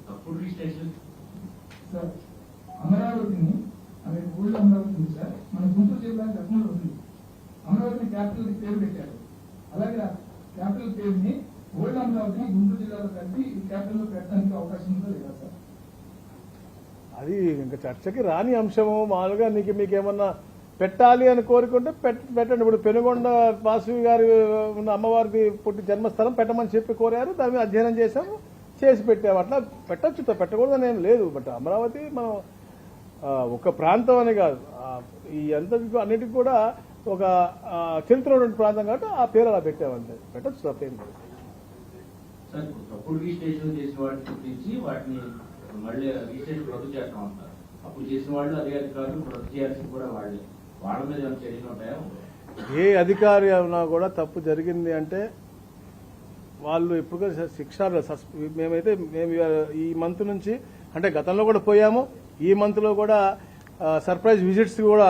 తప్పుడు registration sir అమరావతిని అదే ఊళ్ళో అమరావతి ఉంది సార్ మన గుంటూరు జిల్లా గతంలో ఉంది. అమరావతిని క్యాపిటల్ పేరు పెట్టారు. అలాగే క్యాపిటల్ పేరుని ఓల్డ్ అమరావతిని గుంటూరు జిల్లాలో కలిపి క్యాపిటల్ లో పెట్టడానికి అవకాశం ఉందో లేదా సార్? అది ఇంకా చర్చకి రాని అంశము. మామూలుగా మీకేమన్నా పెట్టాలి అని కోరుకుంటే పెట్టండి. ఇప్పుడు పెనుగొండ వాసవి గారి ఉన్న అమ్మవారికి పుట్టి జన్మస్థలం పెట్టమని చెప్పి కోరారు. దాని మీద అధ్యయనం చేశాము, చేసి పెట్టాము. అట్లా పెట్టచ్చు, పెట్టకూడదని ఏం లేదు. బట్ అమరావతి మనం ఒక ప్రాంతం అని కాదు, ఈ అంతటికి అన్నిటికీ కూడా ఒక చరిత్ర ఉన్నటువంటి ప్రాంతం కాబట్టి ఆ పేరు అలా పెట్టామంటే పెట్టచ్చు, తప్పేం లేదు. సార్ తప్పుడు రిజిస్ట్రేషన్ చేసిన వాటిని గురించి వాటిని మళ్ళీ రిజిస్ట్రేషన్ రద్దు చేస్తాం అంటారు. అప్పుడు చేసిన వాళ్ళు అదే అధికారులు రద్దు చేయాల్సింది కూడా వాళ్ళే. వాళ్ళ మీద ఏమైనా చర్యలు ఉంటాయా? ఏ అధికారి అయినా కూడా తప్పు జరిగింది అంటే వాళ్ళు ఎప్పుడు శిక్ష. మేము ఈ మంత్ నుంచి అంటే గతంలో కూడా పోయాము, ఈ మంత్ లో కూడా సర్ప్రైజ్ విజిట్స్ కూడా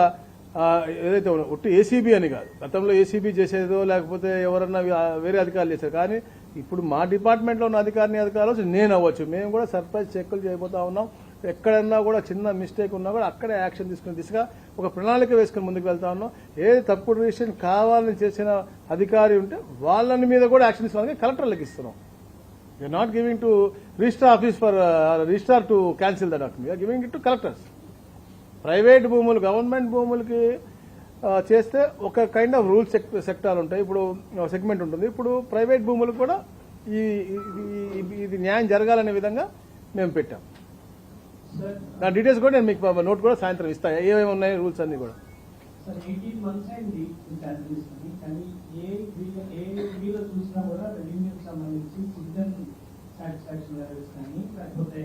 ఏదైతే ఒట్టి ఏసీబీ అని కాదు, గతంలో ఏసీబీ చేసేదో లేకపోతే ఎవరన్నా వేరే అధికారులు చేశారు. కానీ ఇప్పుడు మా డిపార్ట్మెంట్ లో ఉన్న అధికారులు నేను అవ్వచ్చు, మేము కూడా సర్ప్రైజ్ చెక్కులు చేయబోతా ఉన్నాం. ఎక్కడన్నా కూడా చిన్న మిస్టేక్ ఉన్నా కూడా అక్కడే యాక్షన్ తీసుకునే దిశగా ఒక ప్రణాళిక వేసుకుని ముందుకు వెళ్తా ఉన్నాం. ఏది తప్పుడు రిజిస్ట్రేషన్ కావాలని చేసిన అధికారి ఉంటే వాళ్ళని మీద కూడా యాక్షన్ తీసుకోవడానికి కలెక్టర్లకు ఇస్తున్నాం. You're not giving to register office for register to cancel the document, you're giving it to collectors. Private భూములు గవర్నమెంట్ భూములకి చేస్తే ఒక కైండ్ ఆఫ్ రూల్స్ సెక్టార్ ఉంటాయి, ఇప్పుడు సెగ్మెంట్ ఉంటుంది. ఇప్పుడు ప్రైవేట్ భూములకు కూడా ఇది న్యాయం జరగాలనే విధంగా మేము పెట్టాం. నా డీటెయిల్స్ కూడా నేను మీకు నోట్ కూడా సాయంత్రం ఇస్తాను, ఏమేమి ఉన్నాయి రూల్స్ అన్ని కూడా. సార్ 18 months అయింది క్యాన్సిల్ చేసుకుని, కానీ ఏ వీలో చూసినా కూడా రెవెన్యూకి సంబంధించి సిటిజన్ సాటిస్ఫాక్షన్ లెవెల్స్ కానీ లేకపోతే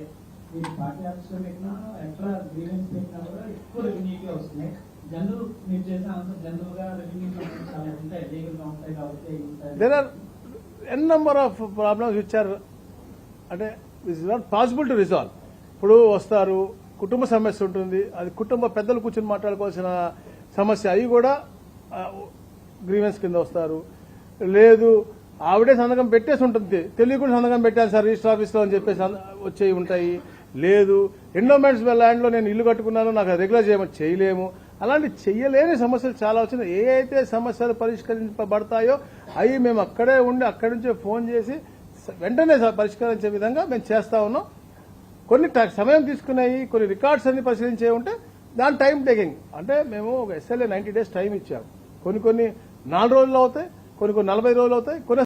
మీరు పార్టీ ఆఫీస్ లో పెట్టినా ఎక్కడ గ్రీవెన్స్ పెట్టినా కూడా ఎక్కువ రెవెన్యూకే వస్తున్నాయి. జనరల్ మీరు చేసిన ఆన్సర్ జనరల్ గా రెవెన్యూ చాలా ఉంటాయి, లీగల్ గా ఉంటాయి కాబట్టి there are N number of problems which are అంటే it's not possible to resolve. ఇప్పుడు వస్తారు, కుటుంబ సమస్య ఉంటుంది, అది కుటుంబ పెద్దలు కూర్చొని మాట్లాడుకోవాల్సిన సమస్య, అవి కూడా గ్రీవెన్స్ కింద వస్తారు. లేదు ఆవిడే సంతకం పెట్టేసి ఉంటుంది, తెలియకుండా సంతకం పెట్టాను సార్ రిజిస్టర్ ఆఫీస్లో అని చెప్పేసి వచ్చేవి ఉంటాయి. లేదు ఎండోమెంట్స్ ల్యాండ్లో నేను ఇల్లు కట్టుకున్నాను, నాకు రెగ్యులర్ చేయలేము. అలాంటి చెయ్యలేని సమస్యలు చాలా వచ్చినాయి. ఏ అయితే సమస్యలు పరిష్కరించబడతాయో అవి మేము అక్కడే ఉండి అక్కడి నుంచే ఫోన్ చేసి వెంటనే పరిష్కరించే విధంగా మేము చేస్తా ఉన్నాం. కొన్ని సమయం తీసుకున్నాయి, కొన్ని రికార్డ్స్ అన్ని పరిశీలించే ఉంటే దాని టైం టేకింగ్. అంటే మేము ఒక SLA 90 days టైం ఇచ్చాము. కొన్ని 4 రోజులు అవుతాయి, కొన్ని 40 రోజులు అవుతాయి, కొన్ని